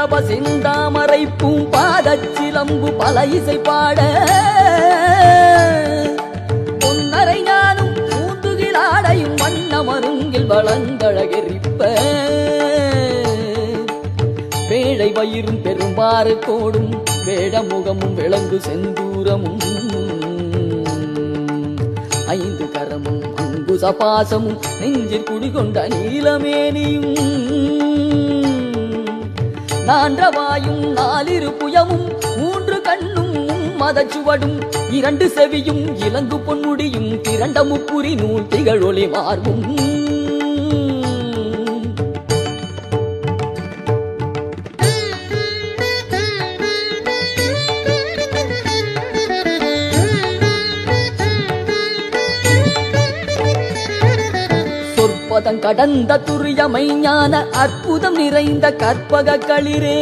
மண்டப செந்தாமரை பூம்பாதச்சிலம்பு பல இசை பாட பொன்னரை ஞானும் பூந்துகிலாடையும் வண்ண மருங்கில் வளந்தழகெரிப்ப பேழை வயிறும் பெரும்பாறு கோடும் வேடமுகமும் விளங்கு செந்தூரமும் ஐந்து கரமும் அங்குச பாசமும் நெஞ்சில் குடிகொண்ட நீலமேனியும் நான்றவாயும் நாலிரு புயமும் மூன்று கண்ணும் மதச்சுவடும் இரண்டு செவியும் இலங்கு பொன்முடியும் திரண்ட முப்புரி நூல் திகழொளி மார்பும் கடந்த துரியமை ஞான அற்புதம் நிறைந்த கற்பக களிரே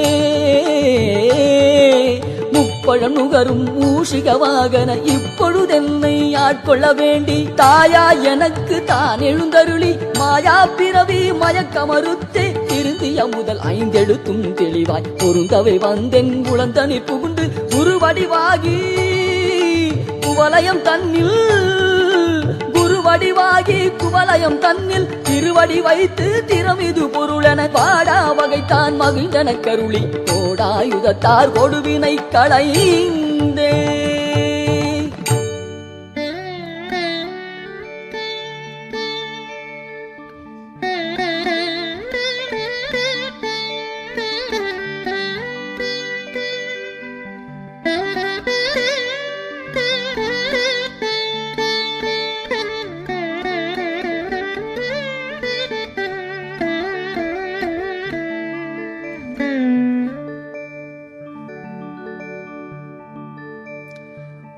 முப்பழம் நுகரும் மூஷிக வாகன இப்பொழுதென்னை ஆட்கொள்ள வேண்டி தாயா எனக்கு தான் எழுந்தருளி மாயா பிறவி மயக்கமறுத்தே திருந்திய முதல் ஐந்தெழுத்தும் தெளிவாய் பொருந்தவை வந்தென் குளந்தனி புகுண்டு குருவடிவாகி குவலயம் தன்னில் வடிவாகி குவலயம் தன்னில் திருவடி வைத்து திறமிது பொருளென பாடா வகைத்தான் மகிழ்ந்தன கருளி கோடாயுதத்தார் கொடுவினை களைந்தே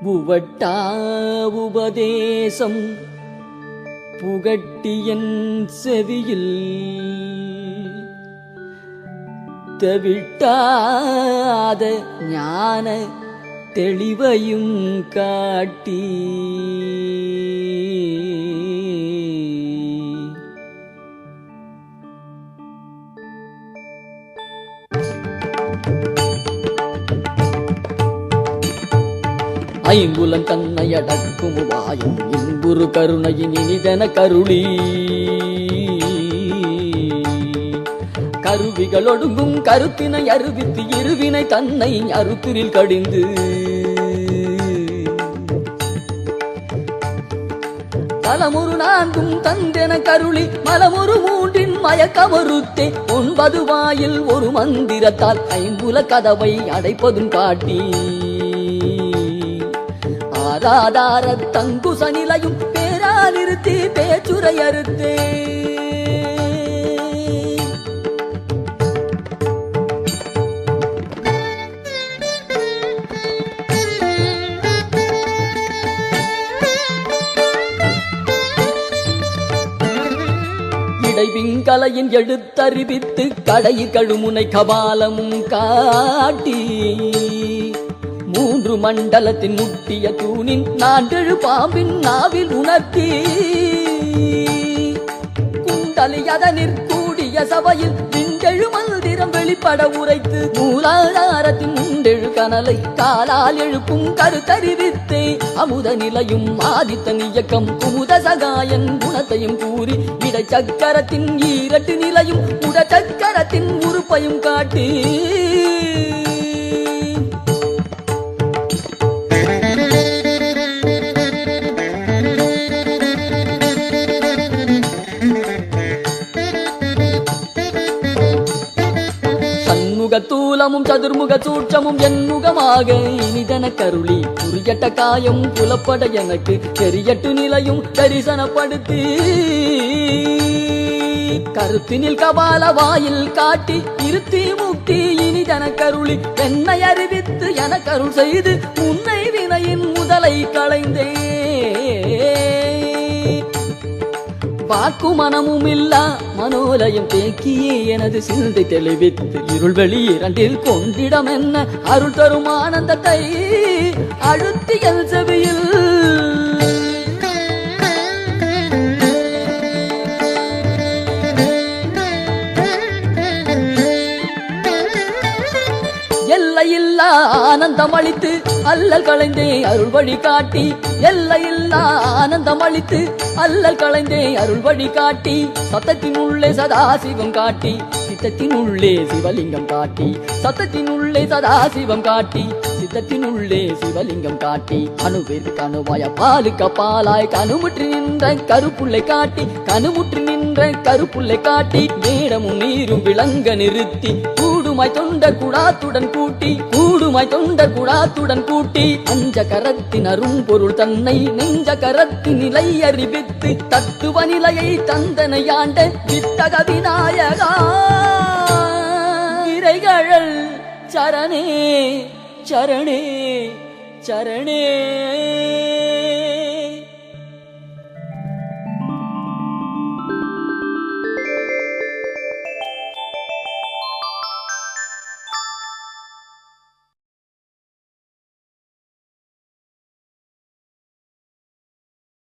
புவட்டா உபதேசம் புகட்டியன் செவியில் தவிட்டாத ஞான தெளிவையும் காட்டி ஐம்புலன் தன்னை அடக்கும் வாயும் இன்புறு கருணையின் இனிதன கருளி கருவிகள் ஒடுங்கும் கருத்தினை அறிவித்து இருவினை தன்னை அறுத்திரில் கடிந்து தலமுறு நான்கும் தந்தென கருளி மலமுறு மூன்றின் மயக்கமறுத்தே 9 வாயில் ஒரு மந்திரத்தால் ஐம்புல கதவை அடைப்பதும் காட்டி ஆதார தங்குச நிலையும் பேரா நிறுத்தி பேச்சுரை அறுத்தே இடைவிங்கலையின் எழுத்தறிவித்து கடையில் கழுமுனை கபாலமும் காட்டி 3 மண்டலத்தின் முட்டிய தூணின் 4 பாம்பின் நாவில் உணர்த்தி குண்டலியதனிற் கூடிய சபையில் விண்டெழு மந்திரம் வெளிப்பட உரைத்து மூலாதாரத்தின் உண்டெழு கனலை காலால் எழுப்பும் கருத்தறிவித்தே அமுத நிலையும் ஆதித்தன் இயக்கம் குமுத சகாயன் குணத்தையும் கூறி இடச்சக்கரத்தின் 2 நிலையும் உடச்சக்கரத்தின் உறுப்பையும் காட்டி தூலமும் சதுர்முக சூட்சமும் என்முகமாக இனிதன கருளி புரியட்ட காயம் புலப்பட எனக்கு தெரியட்டு நிலையும் தரிசனப்படுத்தி கருத்தினில் கபால வாயில் காட்டி இருத்தி முக்தி இனிதன கருளி என்னை அறிவித்து என கருள் செய்து உன்னை வினையின் முதலை களைந்தே வாக்கு மனமும் இல்லா மனோலயம் தேக்கியே எனது சிந்தை தெளிவித்து இருள் வெளி இரண்டில் கொண்டிடம் என்ன அருள் தரும் ஆனந்தத்தை அழுத்தியல் செவியில் ஆனந்தம் அளித்து அல்லல் களைந்தே அருள் வழி காட்டி எல்லையில்லா ஆனந்தம் அளித்து அல்லல் களைந்தே அருள் வழி காட்டி சத்தத்தின் உள்ளே சதாசிவம் காட்டி சித்தத்தின் உள்ளே சிவலிங்கம் காட்டி சத்தத்தின் உள்ளே சதாசிவம் காட்டி சித்தத்தின் உள்ளே சிவலிங்கம் காட்டி அணுவேற்கு கணுவாய பாலுக்க பாலாய் கணுமுற்றி நின்ற கருப்புள்ளை காட்டி கணுமுற்றி நின்ற கருப்புள்ளை காட்டி மேடமும் நீரும் விளங்க நிறுத்தி கூடுமாய் தொண்ட குடாத்துடன் கூட்டி கூடுமாய் தொண்ட குடாத்துடன் கூட்டி அஞ்ச கரத்தின் அரும்பொருள் தன்னை நெஞ்ச கரத்தின் நிலை அறிவித்து தத்துவ நிலையை தந்தனையாண்ட வித்தக விநாயகா இறைகழல் சரணே சரணே சரணே